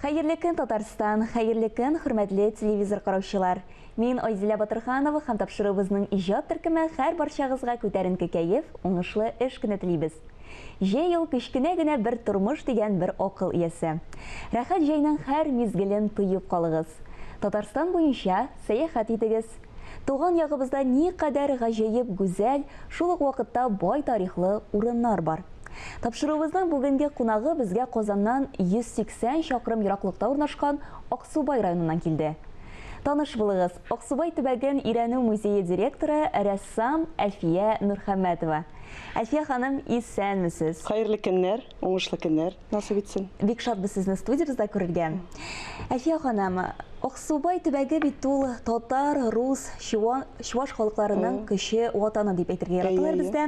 Хәерле көн, Татарстан, хәерле көн, хөрмәтле телевизор караучылар. Мин Айзилә Батырханова һәм тапшыруыбызның иҗат төркеме һәр барчагызга күтәренке кәеф, уңышлы эш көне телибез. Җәй ел кечкенә генә бер тормыш дигән бер акыл иясе. Рәхәт җәйнең һәр мизгелен тоеп калыгыз. Татарстан буенча сәяхәт итегез. Туган ягыбызда никадәр гаҗәеп гүзәл, шул ук вакытта бай тарихлы урыннар бар. Тапшыруыбызның бүгенге кунагы безгә Казаннан 180 чакрым ераклыкта урнашкан Аксубай районыннан килде. Таныш булыгыз, Аксубай төбәген Өйрәнү музее директоры рәссам Әлфия Нурхәмәтова. Әлфия ханым, исәнмесез? Хәерле көннәр, уңышлы көннәр, насыйп итсен. Бик шатбыз сезне студиябызда күрергә. Әлфия ханым, Аксубай төбәге бит ул татар, рус, чуаш халыкларының кече ватаны дип әйтергә яраталар бездә.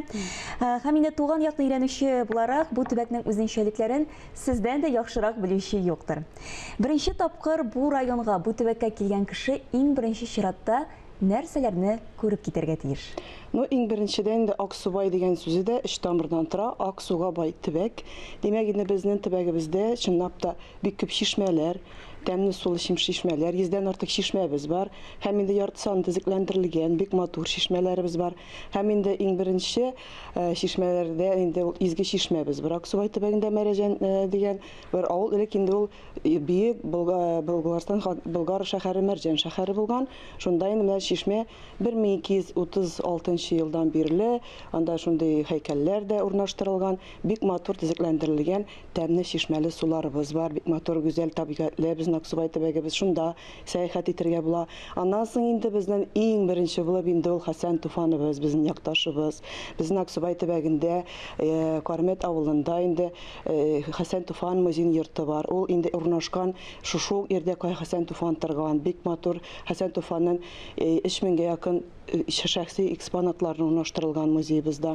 Һәм инде туган якны өйрәнүче буларак, бу төбәкнең үзенчәлекләрен сездән дә яхшырак белүче юктыр. Беренче тапкыр бу районга, бу төбәккә килгән кеше иң беренче чиратта нәрсәләрне күреп китәргә тиеш? Иң беренчедән дә Аксубай дигән сүзе дә эш тамырдан тора, Аксуга бай төбәк. Димәк, инде безнең төбәгебездә чынлап та бик күп чишмәләр, тәмле сулы чишмәләр, 100дән артык чишмәбез бар. Һәм инде ярты саны төзекләндерелгән, бик матур чишмәләребез бар. Һәм инде иң беренче чишмәләрдә инде ул изге чишмәбез бар. Аксубай төбәгендә Мәрәҗән дигән бер авыл, элек инде ул бик Болгар шәһәре Мәрҗән шәһәре булган. Шунда инде менә чишмә 1236 елдан бирле, анда шундый һәйкәлләр дә урнаштырылган, бик матур төзекләндерелгән, тәмле чишмәле суларыбыз бар, бик матур гүзәл табигатьле безнең Аксубай төбәгебез, шунда сәяхәт итәргә була. Аннан соң инде безнең иң беренче булып инде ул Хәсән Туфановыбыз, безнең якташыбыз. Безнең Аксубай төбәгендә, Кармет авылында инде Хәсән Туфан музей йорты бар. Ул инде урнашкан шушы ердә Хәсән Туфан торган, бик матур Хәсән Туфанның 3000-гә якын шәхси экспонатларын урнаштырылган музейбызда.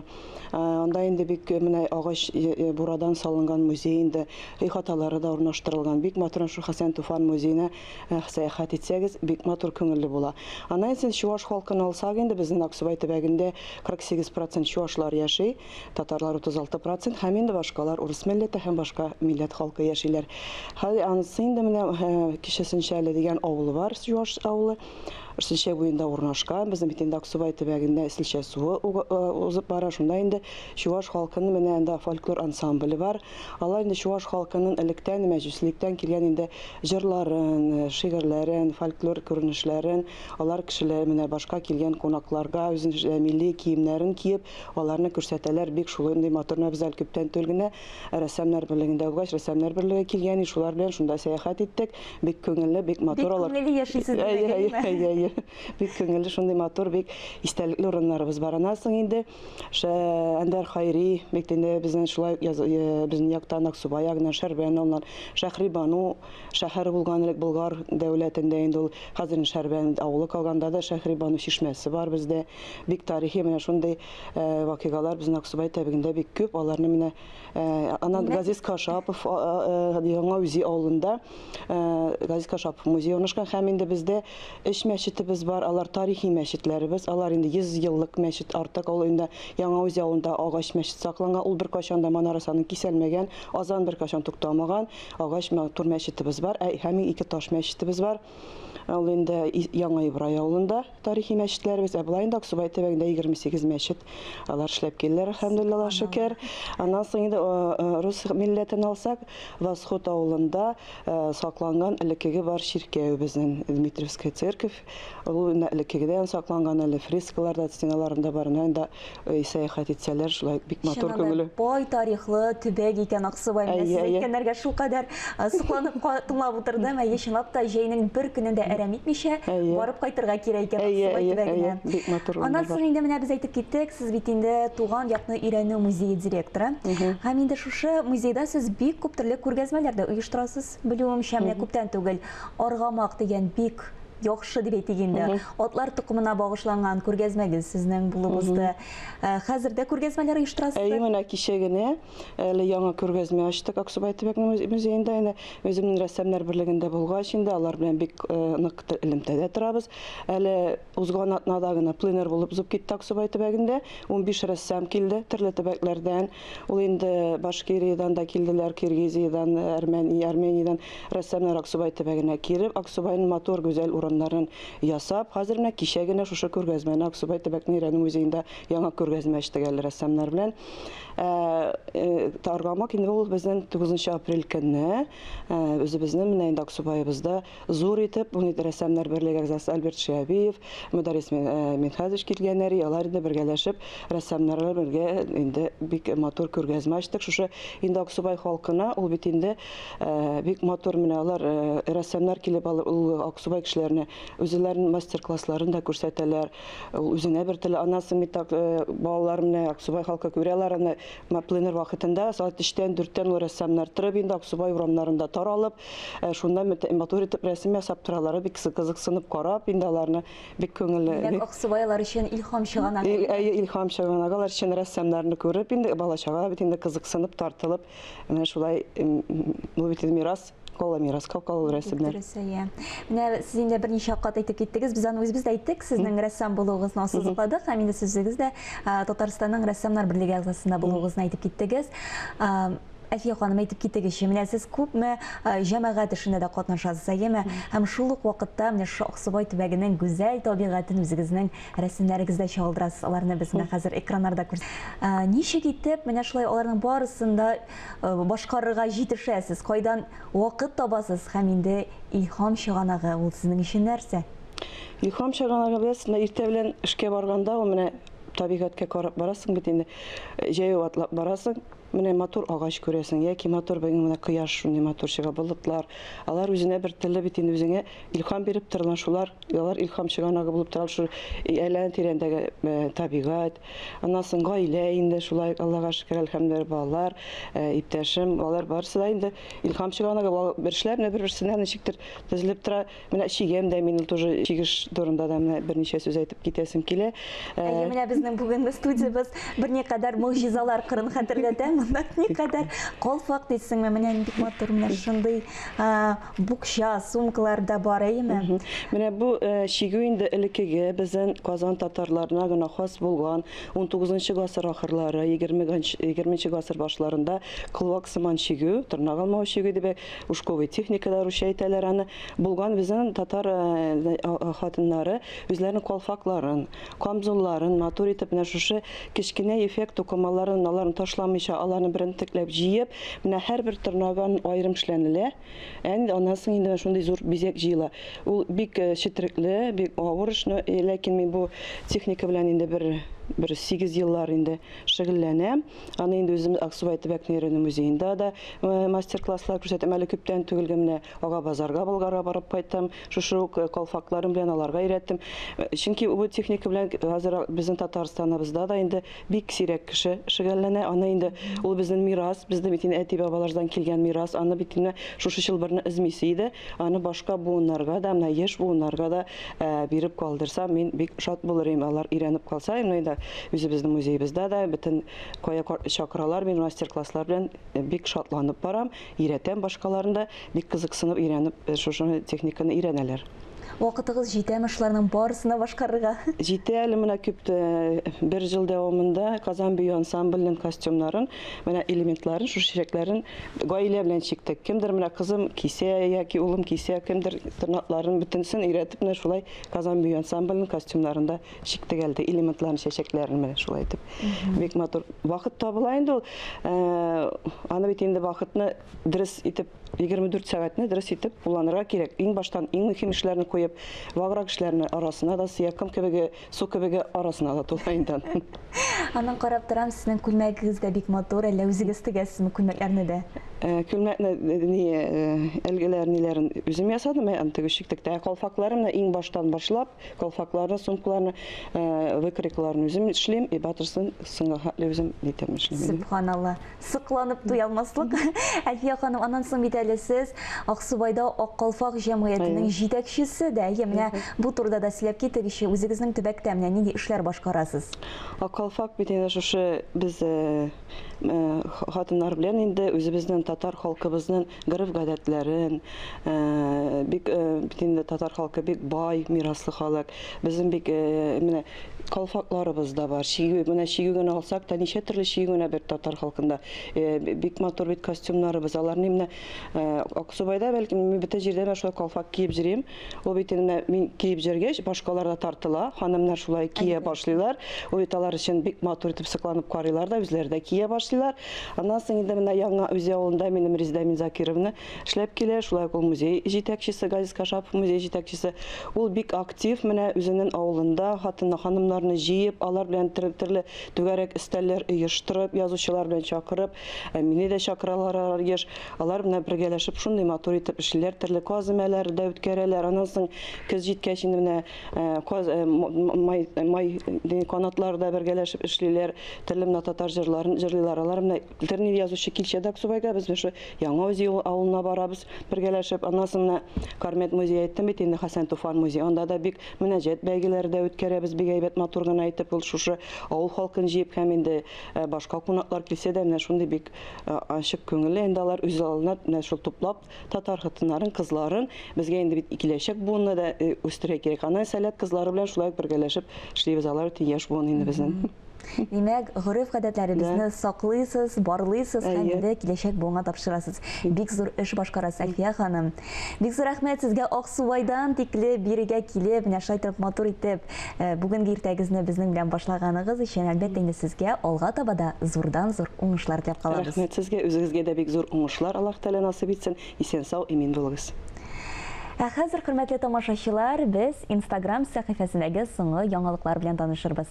Анда инде бик менә агач бурадан салынган музей инде хаталары да урнаштырылган. Бик матур шу Хәсән Туфан музеена сәяхәт итсәгез, бик матур күңелле була. Аннан соң чуаш халкын алсак, инде безнең Аксубай төбәгендә 48% чуашлар яши, татарлар 36%, һәм инде башкалар урыс милләте һәм башка милләт халкы яшиләр. Анысы инде менә Кишесенчәле дигән авылы бар, чуаш авылы. Силчә буенда урнашкан, безнең бит инде Аксубай төбәгендә Силчә суы узып бара, шунда инде чуаш халкының менә анда фольклор ансамбле бар. Алар инде чуаш халкының электән мәҗүслектән килгән инде җырларын, шигырьләрен, фольклор күренешләрен, алар кешеләр менә башка килгән кунакларга үзенең милли киемнәрен киеп, аларны күрсәтәләр. Бик шулай матур нәбзәл күптән түгел рәссамнар берлегендә угач рәссамнар берлеге килгән, шулар белән шунда сәяхәт иттек. Бик күңелле, бик матур алар. Бик күңелле яшисез. Бик күңелле, шундый матур, бик истәлекле урыннарыбыз бар. Аннан соң инде Әндәр Хайри, бик инде безнең шулай безнең яктан Аксубай ягыннан Шәрбән авылыннан Шәһрибану шәһәре булган элек Болгар дәүләтендә инде ул хәзер Шәрбән авылы калганда да Шәһрибану чишмәсе бар бездә. Бик тарихи менә шундый вакыйгалар безнең Аксубай төбәгендә бик күп. Аларны менә аннан Газиз Кашапов Яңа Үзи авылында Газиз Кашапов музей урнашкан, һәм инде бездә 3 мәчетебез бар, алар тарихи мәчетләребез, алар инде 100 еллык мәчет артык, ул инде Яңа Үзи авылында агач мәчет сакланган, ул беркайчан да манарасының киселмәгән, азан беркайчан туктамаган агач матур мәчетебез бар, һәм 2 таш мәчетебез бар. Ул инде Яңа Ибрай авылында тарихи мәчетләребез, булай инде Аксубай төбәгендә 28 мәчет, алар эшләп киләләр, алхамдулилла шөкер. Аннан соң инде рус милләтен алсак, Восход авылында сакланган элеккеге бар ширкәү безнең Дмитриевская церковь. Ул элеккегедән сакланган әле фрескаларда, стеналарында бар, инде сәяхәт итсәләр, шулай бик матур күңелле. Бай тарихлы төбәк икән Аксубай. Әйткәннәргә шулкадәр сокланып тыңлап утырдым. Чынлап та җәйнең бер көнендә әрәм итмичә барып кайтырга кирәк икән Аксубай төбәгенә. Аннан соң инде менә без әйтеп киттек, сез бит инде туган якны Өйрәнү музее директоры. Һәм инде шушы музейда сез бик күп төрле күргәзмәләр дә оештырасыз. Белүемчә, менә күптән түгел Аргамак дигән бик яхшы дип әйтик инде. Атлар тукымына багышланган күргәзмәгез сезнең булугызды. Хәзердә күргәзмәләр оештырасызбы? Менә кичә генә әле яңа күргәзмә ачтык Аксубай төбәк музеенда. Өземнең рәссамнар берлегендә булгач инде алар белән бик нык элемтәдә торабыз. Әле узган атнада гына пленер булып узып китте Аксубай төбәгендә. 15 рәссам килде төрле төбәкләрдән. Ул инде Башкириядан да килделәр, Киргизиядан, Армениyaдан рәссамнар Аксубай төбәгенә килеп, Аксубайның матур гүзәл урыннарын ясап, хәзер менә кичә генә шушы күргәзмәне Аксубай төбәкнең Ирән музеенда яңа күргәзмә ачтык әле рәссамнар белән. Таргамак инде ул безнең 9 апрель көнне үзебезнең менә инде Аксубайыбызда зур итеп рәссамнар берлеге әгъзасы Альберт Шиябиев, Мөдәррис Минхәзич килгәннәр, алар инде бергәләшеп рәссамнар бергә инде бик матур күргәзмә ачтык. Шушы инде Аксубай халкына ул бит инде бик матур менә алар рәссамнар килеп ул Аксубай кешеләренә үзләренең мастер-классларын да күрсәтәләр. Ул үзенә бер теле анасы митак балалар менә Аксубай халкы күрәләр, аны пленер вакытында саат 3-тән 4-тән ул рәссамнар торып инде Аксубай урамнарында таралып, шунда матур итеп рәсем ясап торалар, бик кызыксынып карап инде аларны бик күңелле. Аксубайлар өчен илһам чыганак. Илһам чыганаклар өчен рәссамнарны күреп инде балачага бит инде кызыксынып тартылып, менә шулай бу бит мирас. Кала мирас, калкалы рәсемнәр. Менә сез инде берничә кат әйтеп киттегез, без аны үзебез дә әйттек, сезнең рәссам булуыгызны ассызыкладык, һәм инде сүзегез дә Татарстанның рәссамнар берлеге әгъзасында булуыгызны әйтеп киттегез. Әлфия ханым әйтеп киттегезчә, менә сез күпме җәмәгать эшендә дә катнашасыз, әйеме? Һәм шул ук вакытта менә Аксубай төбәгенең гүзәл табигатен үзегезнең рәсемнәрегездә чагылдырасыз. Аларны без менә хәзер экраннарда күрсәтәбез. Ничек итеп менә шулай аларның барысын да башкарырга җитешәсез? Кайдан вакыт табасыз? Һәм инде илһам чыганагы ул сезнең өчен нәрсә? Илһам чыганагы беләсезме, иртә белән эшкә барганда ул менә табигатькә карап барасың бит инде, җәяү атлап барасың. Менә матур агач күрәсең, яки матур менә кояш шундый матур чыга, болытлар. Алар үзенә бер теле бит инде үзеңә илһам биреп торган шулар, алар илһам чыганагы булып торалар, шу әйлән-тирәндәге табигать. Аннан соң гаилә инде шулай, Аллага шөкер, әлхәмдүлилләh, балалар, иптәшем, алар барысы да инде илһам чыганагы бершләр менә бер-берсенә ничектер тезелеп тора. Менә чигәм дә мин тоже чигеш турында да менә берничә сүз әйтеп китәсем килә. Менә безнең бүгенге студиябыз берникадәр мөгъҗизалар кырын хәтерләтә. Никадәр калфак дисеңме, менә бик матур менә шундый букча, сумкалар да бар, әйеме? Менә бу чигү инде элеккеге безнең Казан татарларына гына хас булган 19 гасыр ахырлары, 20 гасыр башларында кылвак сыман чигү, тырнак алмау чигү дип ушковый техникалар әйтәләр, аны булган безнең татар хатыннары үзләренең калфакларын, камзулларын матур итеп менә шушы кечкенә эффект тукымаларын аларны ташламыйча аларны берен тикләп җыеп, менә һәрбер тырнагын аерым эшләнелә. Аннан соң инде шундый зур бизәк җыела. Ул бик четерекле, бик авыр эш, ләкин мин бу техника белән инде бер 8 еллар инде шөгыльләнәм. Аны инде үзем Аксубай төбәкнең Ирән музеенда да мастер-класслар күрсәтәм. Әле күптән түгел менә Ага базарга, Болгарга барып кайттым. Шушы калфакларым белән аларга өйрәттем. Чөнки бу техника белән хәзер безнең Татарстаныбызда да инде бик сирәк кеше шөгыльләнә. Аны инде ул безнең мирас, безнең бит инде әти бабалардан килгән мирас. Аны бит инде шушы чылбырны измисе иде. Аны башка буыннарга да, менә яшь буыннарга да биреп калдырсам, мин бик шат булырым. Алар өйрәнеп калса, инде үзебезнең музеебездә дә бөтен кая чакралар, мин мастер-класслар белән бик шатланып барам, өйрәтәм башкаларында, бик кызыксынып өйрәнеп шушы техниканы өйрәнәләр. Вакытыгыз җитәме шуларның барысына башкарырга? Җитә әле менә күпте бер ел дәвамында Казан бию ансамбльнең костюмнарын, менә элементларын, шу чәчәкләрен гаилә белән чиктек. Кемдер менә кызым кисә яки улым кисә, кемдер тырнакларын бөтенсен өйрәтеп менә шулай Казан бию ансамбльнең костюмнарында чиктек әле элементларын, чәчәкләрен менә шулай итеп. Бик матур вакыт табыла инде ул. Аны бит инде вакытны дөрес итеп 24 сәгатьне дөрес итеп кулланырга кирәк. Иң баштан иң мөһим эшләрне куеп, ваграк эшләрне арасына да сөяккем кебеге, су кебеге арасына да тула инде. Аның карап торам, сезнең күлмәгегез дә бик матур, әллә үзегез тегәсезме күлмәкләрне дә? Külmekni elgilerinden üzüm yasadım. Antigüşlükte kalfaklarımla in baştan başlap, kalfaklarını, sumkularını, vıkrıklarını üzüm işleyim. Batırsın sınırhatlı üzüm detemişim. Subhanallah. Sıklanıp duyalmaslık. Әлфия ханым, анан соң бит әле сез Аксубайда Ак Калфак җәмгыятенең җитәкчесе дә. Менә бу турыда да сөйләп китегезче, үзегезнең төбәктә менә нинди эшләр башкарасыз? Ак Калфак бит инде шушы без хатыннар белән инде үзебезнең татар халкыбызның гореф-гадәтләрен, бик инде татар халкы бик бай, мираслы халык. Безнең бик менә калфакларыбыз да бар. Менә шигүгән алсак та ничә төрле шигүгән бер татар халкында. Бик матур бит костюмнарыбыз. Аларны менә Аксубайда бәлки бөтен җирдә мен шулай калфак киеп җөрим. Ул бит инде мин киеп җөргәч, башкалар да тартыла. Ханымнар шулай кия башлыйлар. Ул алар өчен бик матур итеп сыкланып карыйлар да, үзләре дә кия башлыйлар. Аннан соң инде менә яңа үзе авылында минем Резеда Минзакировна эшләп килә. Шулай ул музей җитәкчесе, Газиз Кашапов музей җитәкчесе. Ул бик актив менә үзенең авылында ханымнарны җыеп, алар белән төрле түгәрәк өстәлләр оештырып, язучылар белән чакырып, мине дә чакыралар еш. Алар белән бергәләшеп шундый матур итеп эшләр, төрле казымәләр дә үткәрәләр. Аннан соң көз җиткәч инде менә май канатлар да бергәләшеп эшлиләр. Төрле менә татар җырларын җырлыйлар. Алар менә интернет язучы килчәдә Аксубайга без шу яңа үзе авылына барабыз бергәләшеп. Аннан соң Кармет музее әйттем бит инде Хәсән Туфан музее. Анда да бик мөнәҗәт бәйгеләре дә үткәрәбез. Бик әйбәт матур гына әйтеп ул шушы авыл халкын җыеп һәм инде башка кунаклар килсә дә менә шундый бик ачык күңелле инде алар үз алына менә шул туплап татар хатыннарын, кызларын безгә инде бит киләчәк буынны да үстерә кирәк. Аны сәләт кызлары белән шулай бергәләшеп эшлибез. Алар яшь буын инде безнең. Димәк, гореф-гадәтләребезне саклыйсыз, барлыйсыз һәм инде киләчәк буынга тапшырасыз. Бик зур эш башкарасыз, Әлфия ханым. Бик зур рәхмәт сезгә Аксубайдан тикле бирегә килеп, менә шулай итеп матур итеп, бүгенге иртәгезне безнең белән башлаганыгыз өчен әлбәттә инде сезгә алга таба да зурдан-зур уңышлар теләп калабыз. Рәхмәт сезгә, үзегезгә дә бик зур уңышлар Аллаһ Тәгалә насыйп итсен. Исән-сау, имин булыгыз. Хәзер, хөрмәтле тамашачылар, без Instagram сәхифәсендәге соңгы яңалыклар белән танышырбыз.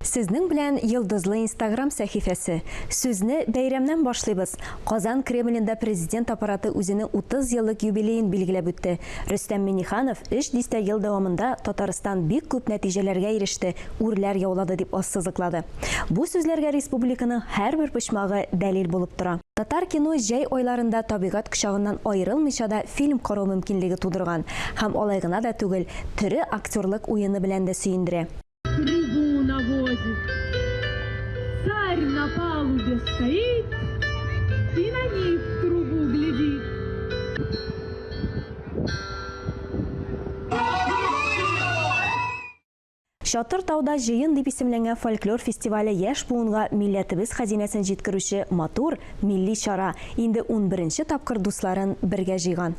Сезнең белән Йылдызлы Instagram сәхифәсе. Сүзне бәйрәмнән башлыйбыз. Казан Кремлендә президент аппараты үзенең 30 еллык юбилеен билгеләп үтте. Рөстәм Миңнеханов 3 дистә ел дәвамында Татарстан бик күп нәтиҗәләргә иреште, үрләр яулады дип ассызыклады. Бу сүзләргә республиканың һәрбер почмагы дәлил булып тора. Татар кино җәй айларында табигать кочагыннан аерылмыйча да фильм карау мөмкинлеге тудырган һәм алай гына да түгел, тере актерлык уены белән дә сөендерә. Трубу навозит, царь на палубе стоит и на них в трубу глядит. Шатыр тауда җыен дип исемләнгән фольклор фестивале яшь буынга милләтебез хәзинәсен җиткерүче матур милли чара инде 11нче тапкыр дусларын бергә җыйган.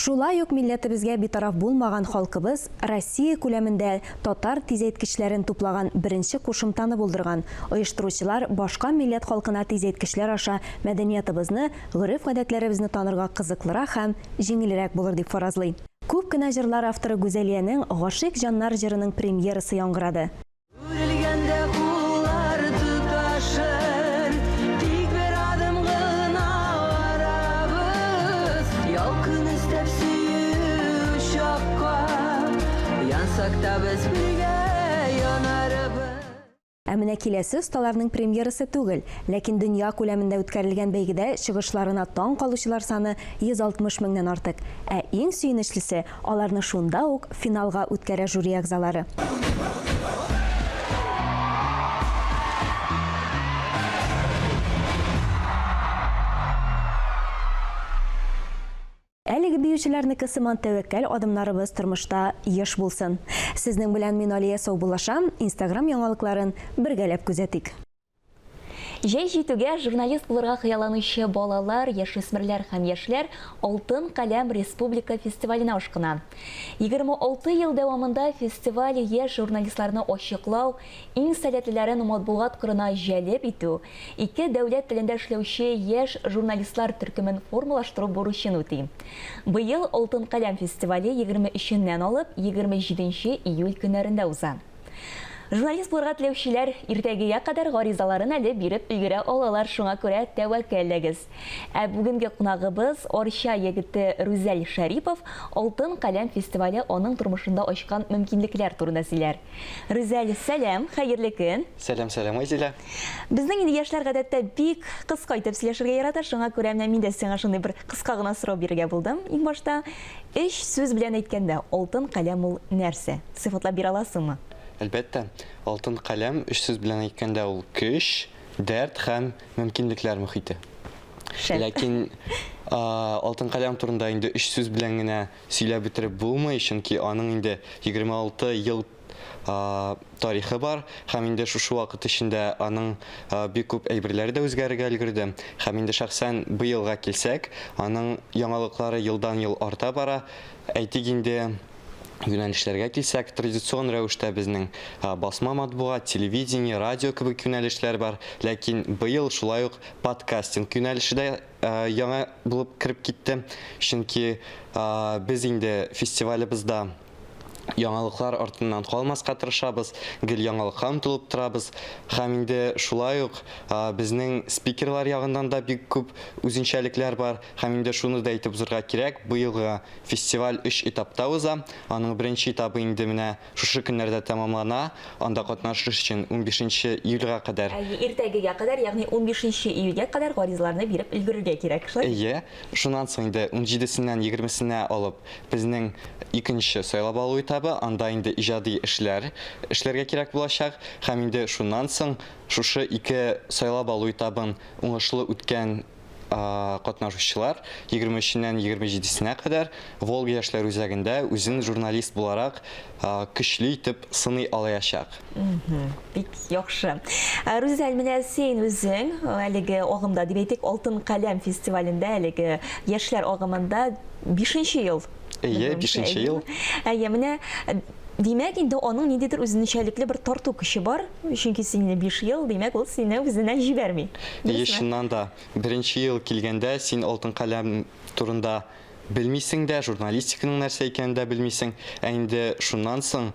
Шулай ук милләтебезгә битараф булмаган халкыбыз Россия күләмендә татар тизәйткечләрен туплаган беренче кушымтаны булдырган. Оештыручылар башка милләт халкына тизәйткечләр аша мәдәниятебезне, гореф-гадәтләребезне танырга кызыклырак һәм җиңелрәк булыр дип фаразлый. Күп кенә җырлар авторы Гүзәлиянең Гашыйк җаннар җырының премьерасы яңгырады. Ә менә киләсе осталарның премьерасы түгел, ләкин дөнья күләмендә үткәрелгән бәйгедә чыгышларына таң калучылар саны 160 меңнән артык. Ә иң сөенечлесе, аларны шунда ук финалга үткәрә жюри әгъзалары. Әлеге биючеләрнеке сыман тәвәккәл адымнарыбыз тормышта еш булсын. Сезнең белән мин Алия Саубуллашам, Instagram яңалыкларын бергәләп күзәтик. Жәй җитүгә журналист булырга хыялланучы балалар, яшүсмерләр һәм яшьләр Алтын каләм республика фестиваленә ашкына. 26 ел дәвамында фестиваль яшь журналистларны ачыклау, иң сәләтлеләрен матбугат кырына җәлеп итү, ике дәүләт телендә эшләүче яшь журналистлар төркемен формалаштыру бурычын үти. Быел Алтын каләм фестивале 23-ннән алып 27 июль көннәрендә уза. Журналист булырга теләүчеләр иртәгегә кадәр гаризаларын әле биреп өлгерә алалар, шуңа күрә тәвәккәллегез. Ә бүгенге кунагыбыз Орча егете Рүзәл Шәрипов Алтын каләм фестивале аның тормышында ачкан мөмкинлекләр турында сөйләр. Рүзәл, сәлам, хәерле көн. Сәлам, Айзилә. Безнең инде яшьләр гадәттә бик кыска итеп сөйләшергә ярата, шуңа күрә мин дә сиңа шундый бер кыска гына сорау бирергә булдым. Иң башта, өч сүз белән әйткәндә, Алтын каләм ул нәрсә? Сыйфатлап бирә аласыңмы? Әлбәттә, алтын каләм өч сүз белән әйткәндә ул көч, дәрт һәм мөмкинлекләр мөхите. Ләкин алтын каләм турында инде өч сүз белән генә сөйләп бетереп булмый, чөнки аның инде 26 ел тарихы бар, һәм инде шушы вакыт эчендә аның бик күп әйберләре дә үзгәрергә өлгерде. Һәм инде шәхсән быелга килсәк, аның яңалыклары елдан-ел арта бара. Әйтик инде юнәлешләргә килсәк, традицион рәвештә безнең басма матбугат, телевидение, радио кебек юнәлешләр бар. Ләкин быел шулай ук подкастинг юнәлеше дә яңа булып кирип китте. Чөнки без инде фестивалебызда яңалыклар артыннан калмаска тырышабыз, гел яңалыкка омтылып торабыз. Һәм инде шулай ук безнең спикерлар ягыннан да бик күп үзенчәлекләр бар. Һәм инде шуны да әйтеп узарга кирәк, быелгы фестиваль 3 этапта уза. Аның беренче этабы инде менә шушы көннәрдә тәмамлана. Анда катнашыш өчен 15 июльгә кадәр. Иртәгегә кадәр, ягъни 15 июльгә кадәр гаризаларны биреп өлгерергә кирәк, шулай? Әйе, шуннан соң инде 17-сеннән 20-сенә алып безнең икенче сайлап алу этабы, анда инде иҗади эшләргә кирәк булачак. Һәм инде шуннан соң шушы ике сайлап алу этабын уңышлы үткән катнашучылар 23-ннән 27-сенә кадәр Волга яшьләр үзәгендә үзен журналист буларак көчле итеп сыный алачак. Бик яхшы. Рүзәл, менә син үзең әлеге агымда, дип әйтик, Алтын каләм фестивалендә, әлеге яшьләр агымында 5-нче ел. Әйе, 5-нче ел. Әйе, менә димәк, инде аның ниндидер үзенчәлекле бер тарту көче бар, чөнки син 5 ел, димәк, ул сине үзеннән җибәрми. Чыннан да, беренче ел килгәндә син алтын каләм турында белмисең дә, журналистиканың нәрсә икәнен дә белмисең. Ә инде шуннан соң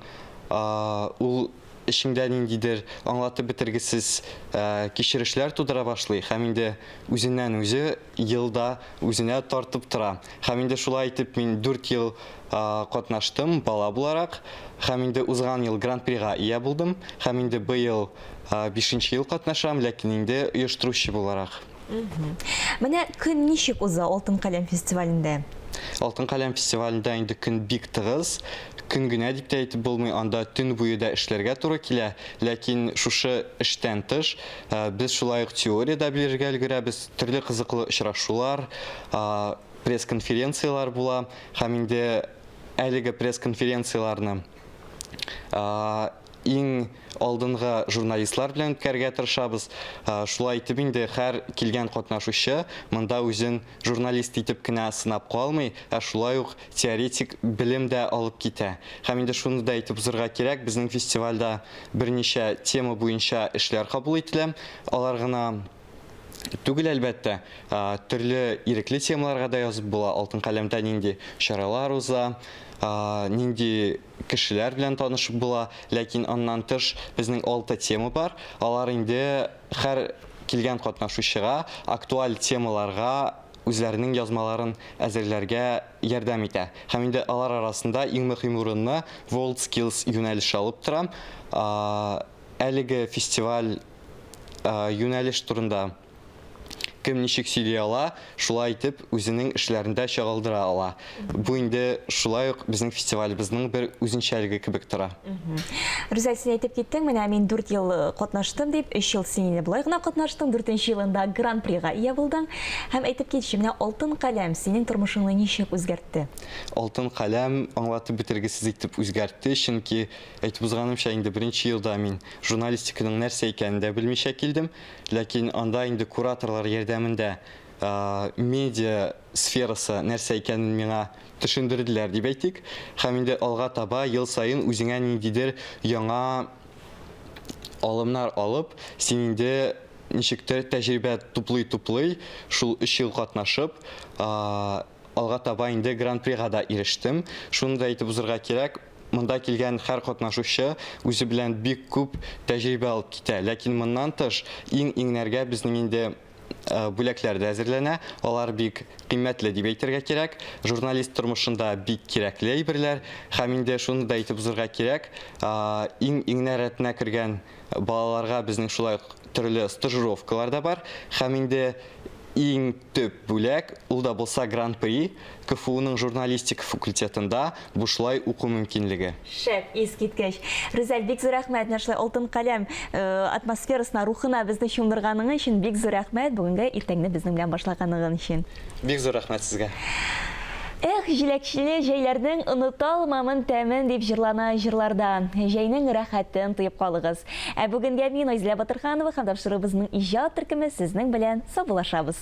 ул эшеңдә ниндидер аңлатып бетергесез кичерешләр тудыра башлый. Һәм инде үзеннән үзе елда үзенә тартып тора. Һәм инде шулай итеп мин 4 ел катнаштым бала буларак. Һәм инде узган ел гран-прига ия булдым. Һәм инде быел 5-нче ел катнашам, ләкин инде оештыручы буларак. Менә көн ничек уза Алтын каләм фестивалендә? Алтын каләм фестивалендә инде көн бик тыгыз. Көн генә дип тә әйтеп булмый, анда төн буе да эшләргә туры килә. Ләкин шушы эштән тыш без шулай ук теориядә белергә өлгерәбез. Төрле кызыклы очрашулар, пресс-конференциялар була. Һәм инде әлеге пресс-конференцияларны иң алдынгы журналистлар белән үткәргә тырышабыз. Шулай итеп инде һәр килгән катнашучы монда үзен журналист итеп кенә сынап калмый, ә шулай ук теоретик белем дә алып китә. Һәм инде шуны да әйтеп узарга кирәк, безнең фестивальдә берничә тема буенча эшләр кабул ителә. Алар гына түгел, әлбәттә, төрле ирекле темаларга да язып була. Алтын каләмдә нинди чаралар уза, нинди кешеләр белән танышып була. Ләкин аннан тыш безнең 6 тема бар. Алар инде һәр килгән катнашучыга актуаль темаларга үзләренең язмаларын әзерләргә ярдәм итә. Һәм инде алар арасында иң мөһим урынны World Skills юнәлеше алып тора. Әлеге фестиваль юнәлеш турында кем ничек сөйли ала, шулай итеп үзенең эшләрендә чагылдыра ала. Бу инде шулай ук безнең фестивалебезнең бер үзенчәлеге кебек тора. Рүзәл, син әйтеп киттең, менә мин 4 ел катнаштым дип, 3 ел син инде болай гына катнаштың, 4нче елында гран-прига ия булдың. Һәм әйтеп китче, менә алтын каләм синең тормышыңны ничек үзгәртте? Алтын каләм аңлатып бетергесез итеп үзгәртте, чөнки әйтеп узганымча инде 1нче елда мин журналистиканың нәрсә икәнен дә белмичә килдем, ләкин анда инде кураторлар ярдәмендә медиа сферасы нәрсә икәнен миңа төшендерделәр дип әйтик. Һәм инде алга таба ел сайын үзеңә ниндидер яңа алымнар алып, син инде ничектер тәҗрибә туплый, шул 3 ел катнашып, алга таба инде гран-прига да ирештем. Шуны да әйтеп узырга кирәк. Монда килгән һәр катнашучы үзе белән бик күп тәҗрибә алып китә. Ләкин моннан тыш иң-иңнәргә безнең инде бүләкләр дә әзерләнә. Алар бик кыйммәтле дип әйтергә кирәк. Журналист тормышында бик кирәкле әйберләр. Һәм инде шуны да әйтеп узырга кирәк. Иң-иңнәр рәтенә кергән балаларга безнең шулай төрле стажировкалар да бар. Һәм инде иң төп бүләк, ул да булса гран-при КФУның журналистика факультетында бушлай уку мөмкинлеге. Шәп, искиткәч. Рүзәл, бик зур рәхмәт, менә шулай алтын каләм атмосферасына, рухына безне чумдырганың өчен бик зур рәхмәт. Бүгенге иртәңне безнең белән башлаганың өчен. Бик зур рәхмәт сезгә. Эх, җиләкчеле җәйләрнең оныталмамын тәмен дип җырлана җырларда. Җәйнең рәхәтен тоеп калыгыз. Бүгенгә мин Айзилә Батырханова һәм тапшырыбызның иҗат төркеме сезнең белән саубуллашабыз.